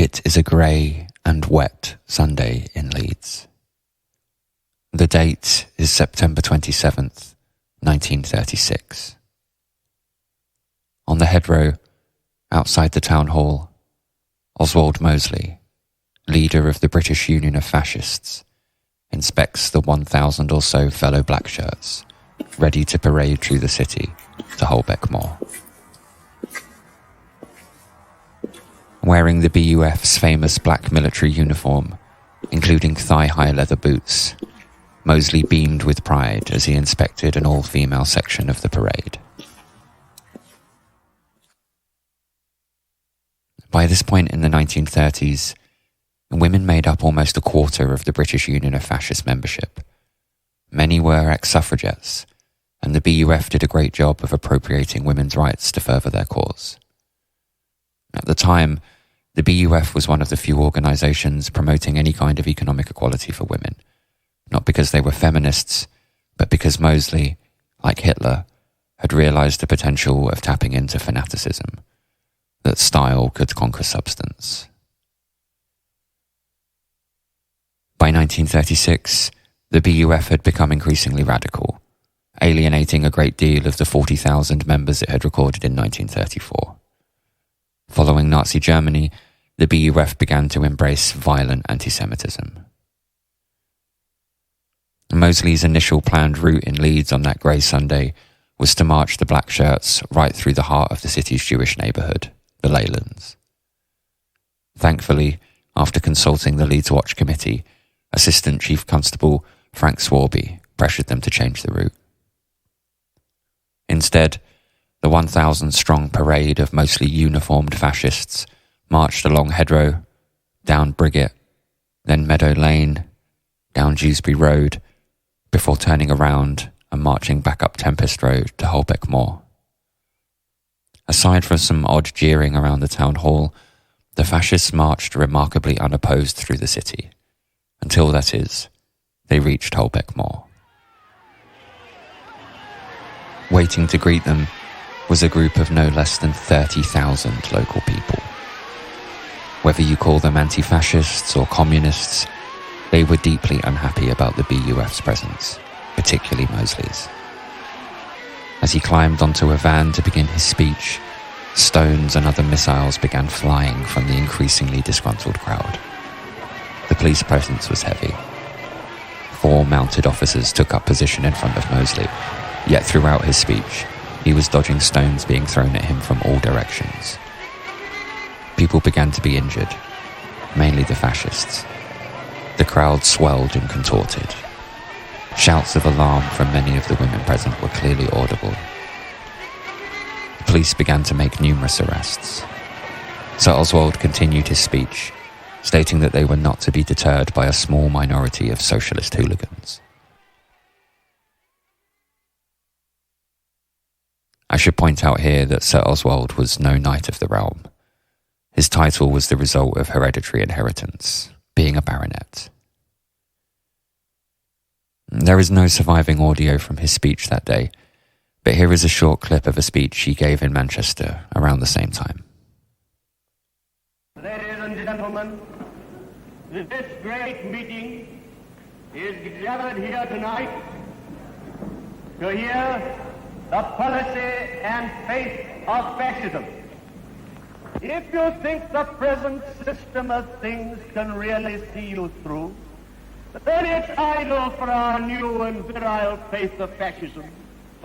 It is a grey and wet Sunday in Leeds. The date is September 27th, 1936. On the headrow, outside the town hall, Oswald Mosley, leader of the British Union of Fascists, inspects the 1,000 or so fellow black shirts ready to parade through the city to Holbeck Moor. Wearing the BUF's famous black military uniform, including thigh-high leather boots, Mosley beamed with pride as he inspected an all-female section of the parade. By this point in the 1930s, women made up almost a quarter of the British Union of Fascist membership. Many were ex-suffragettes, and the BUF did a great job of appropriating women's rights to further their cause. At the time, the BUF was one of the few organisations promoting any kind of economic equality for women, not because they were feminists, but because Mosley, like Hitler, had realised the potential of tapping into fanaticism, that style could conquer substance. By 1936, the BUF had become increasingly radical, alienating a great deal of the 40,000 members it had recorded in 1934. Following Nazi Germany, the BUF began to embrace violent anti-Semitism. Mosley's initial planned route in Leeds on that grey Sunday was to march the black shirts right through the heart of the city's Jewish neighbourhood, the Leylands. Thankfully, after consulting the Leeds Watch Committee, Assistant Chief Constable Frank Swarby pressured them to change the route. Instead, the 1,000-strong parade of mostly uniformed fascists marched along Headrow, down Briggate, then Meadow Lane, down Dewsbury Road, before turning around and marching back up Tempest Road to Holbeck Moor. Aside from some odd jeering around the town hall, the fascists marched remarkably unopposed through the city, until, that is, they reached Holbeck Moor. Waiting to greet them was a group of no less than 30,000 local people. Whether you call them anti-fascists or communists, they were deeply unhappy about the BUF's presence, particularly Mosley's. As he climbed onto a van to begin his speech, stones and other missiles began flying from the increasingly disgruntled crowd. The police presence was heavy. 4 mounted officers took up position in front of Mosley, yet throughout his speech, he was dodging stones being thrown at him from all directions. People began to be injured, mainly the fascists. The crowd swelled and contorted. Shouts of alarm from many of the women present were clearly audible. The police began to make numerous arrests. Sir Oswald continued his speech, stating that they were not to be deterred by a small minority of socialist hooligans. I should point out here that Sir Oswald was no knight of the realm. His title was the result of hereditary inheritance, being a baronet. There is no surviving audio from his speech that day, but here is a short clip of a speech he gave in Manchester around the same time. Ladies and gentlemen, this great meeting is gathered here tonight to hear the policy and faith of fascism. If you think the present system of things can really see you through, then it's idle for our new and virile faith of fascism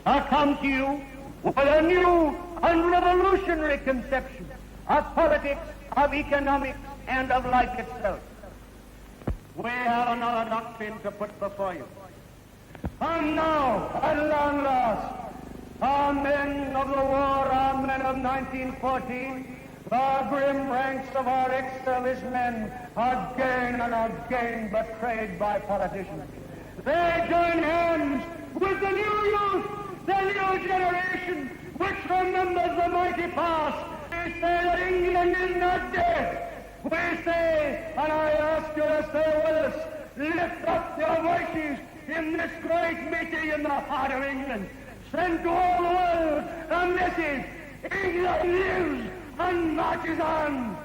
to come to you with a new and revolutionary conception of politics, of economics, and of life itself. We have another doctrine to put before you. And now, at long last, our men of the war, our men of 1914, the grim ranks of our ex-service men, again and again betrayed by politicians. They join hands with the new youth, the new generation, which remembers the mighty past. We say that England is not dead. We say, and I ask you to say with us, lift up your voices in this great meeting in the heart of England. Send to all the world a message. England lives and marches on.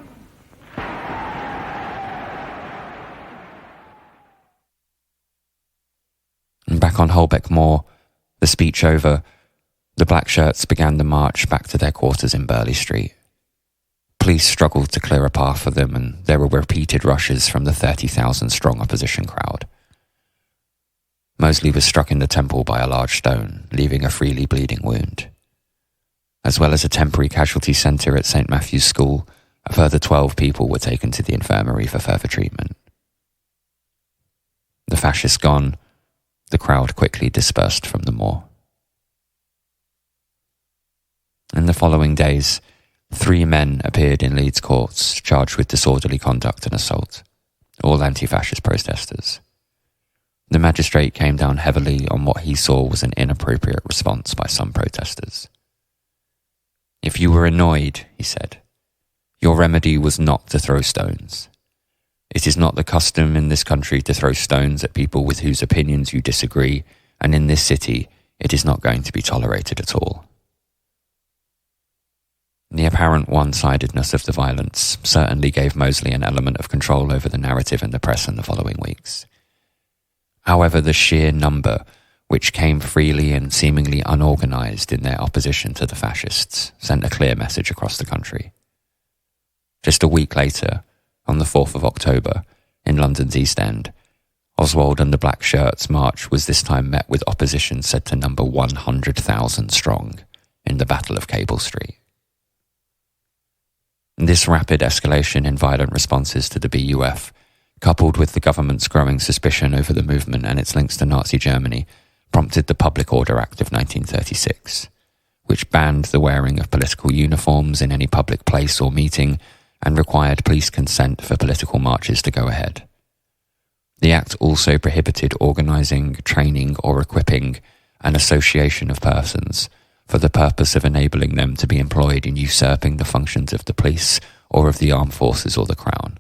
on Holbeck Moor, the speech over, the black shirts began the march back to their quarters in Burley Street. Police struggled to clear a path for them, and there were repeated rushes from the 30,000-strong opposition crowd. Mosley was struck in the temple by a large stone, leaving a freely bleeding wound. As well as a temporary casualty centre at St Matthew's School, a further 12 people were taken to the infirmary for further treatment. The fascists gone, the crowd quickly dispersed from the moor. In the following days, 3 men appeared in Leeds courts charged with disorderly conduct and assault, all anti-fascist protesters. The magistrate came down heavily on what he saw was an inappropriate response by some protesters. "If you were annoyed," he said, "your remedy was not to throw stones. It is not the custom in this country to throw stones at people with whose opinions you disagree, and in this city it is not going to be tolerated at all." The apparent one-sidedness of the violence certainly gave Mosley an element of control over the narrative in the press in the following weeks. However, the sheer number, which came freely and seemingly unorganised in their opposition to the fascists, sent a clear message across the country. Just a week later, on the 4th of October, in London's East End, Oswald and the Black Shirts march was this time met with opposition said to number 100,000 strong in the Battle of Cable Street. This rapid escalation in violent responses to the BUF, coupled with the government's growing suspicion over the movement and its links to Nazi Germany, prompted the Public Order Act of 1936, which banned the wearing of political uniforms in any public place or meeting and required police consent for political marches to go ahead. The Act also prohibited organising, training or equipping an association of persons for the purpose of enabling them to be employed in usurping the functions of the police or of the armed forces or the Crown,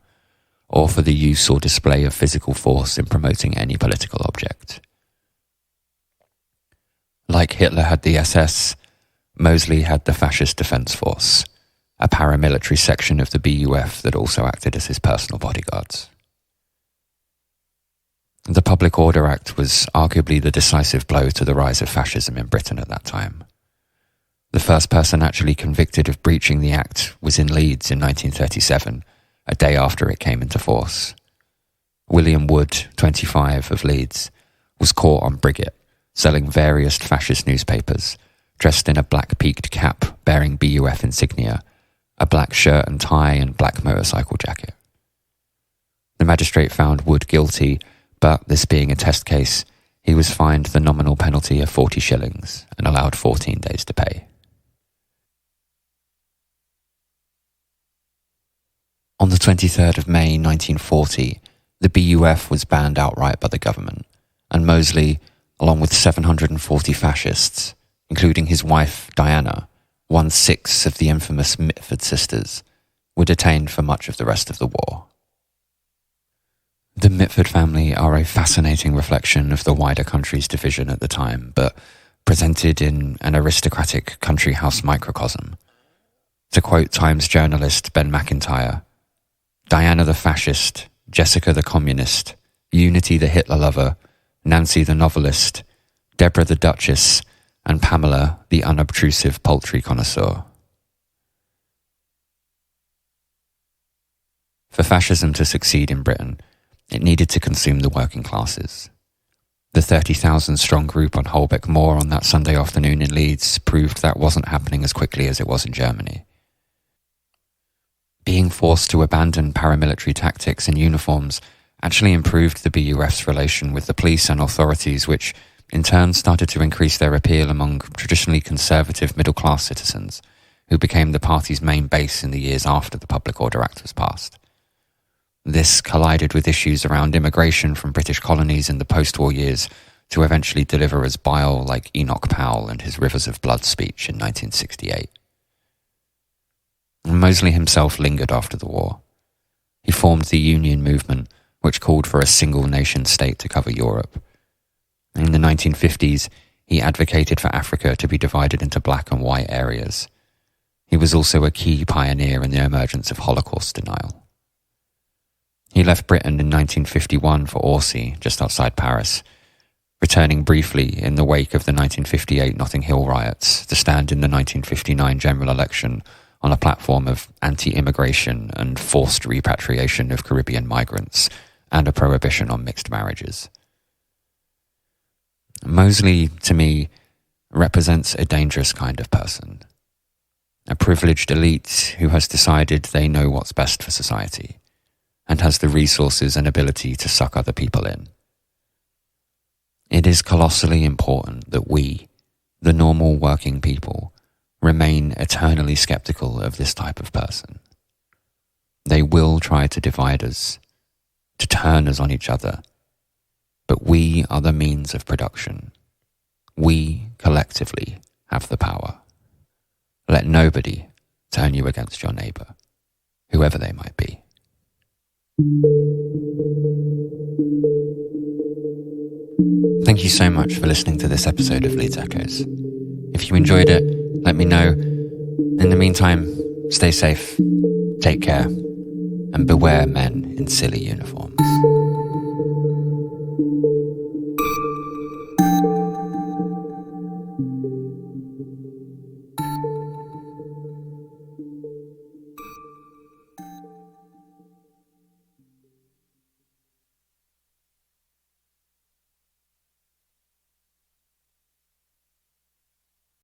or for the use or display of physical force in promoting any political object. Like Hitler had the SS, Mosley had the Fascist Defence Force, a paramilitary section of the BUF that also acted as his personal bodyguards. The Public Order Act was arguably the decisive blow to the rise of fascism in Britain at that time. The first person actually convicted of breaching the Act was in Leeds in 1937, a day after it came into force. William Wood, 25, of Leeds, was caught on Briggate, selling various fascist newspapers, dressed in a black peaked cap bearing BUF insignia, a black shirt and tie and black motorcycle jacket. The magistrate found Wood guilty, but this being a test case, he was fined the nominal penalty of 40 shillings and allowed 14 days to pay. On the 23rd of May 1940, the BUF was banned outright by the government, and Mosley, along with 740 fascists, including his wife Diana, 1/6 of the infamous Mitford sisters, were detained for much of the rest of the war. The Mitford family are a fascinating reflection of the wider country's division at the time, but presented in an aristocratic country house microcosm. To quote Times journalist Ben McIntyre, Diana the fascist, Jessica the communist, Unity the Hitler lover, Nancy the novelist, Deborah the duchess, and Pamela the unobtrusive poultry connoisseur. For fascism to succeed in Britain, it needed to consume the working classes. The 30,000-strong group on Holbeck Moor on that Sunday afternoon in Leeds proved that wasn't happening as quickly as it was in Germany. Being forced to abandon paramilitary tactics and uniforms actually improved the BUF's relation with the police and authorities, which in turn started to increase their appeal among traditionally conservative middle-class citizens, who became the party's main base in the years after the Public Order Act was passed. This collided with issues around immigration from British colonies in the post-war years to eventually deliver as bile like Enoch Powell and his Rivers of Blood speech in 1968. And Mosley himself lingered after the war. He formed the Union movement, which called for a single nation state to cover Europe. In the 1950s, he advocated for Africa to be divided into black and white areas. He was also a key pioneer in the emergence of Holocaust denial. He left Britain in 1951 for Orsi, just outside Paris, returning briefly in the wake of the 1958 Notting Hill riots to stand in the 1959 general election on a platform of anti-immigration and forced repatriation of Caribbean migrants and a prohibition on mixed marriages. Mosley, to me, represents a dangerous kind of person. A privileged elite who has decided they know what's best for society and has the resources and ability to suck other people in. It is colossally important that we, the normal working people, remain eternally skeptical of this type of person. They will try to divide us, to turn us on each other, but we are the means of production. We, collectively, have the power. Let nobody turn you against your neighbour, whoever they might be. Thank you so much for listening to this episode of Leeds Echoes. If you enjoyed it, let me know. In the meantime, stay safe, take care, and beware men in silly uniforms.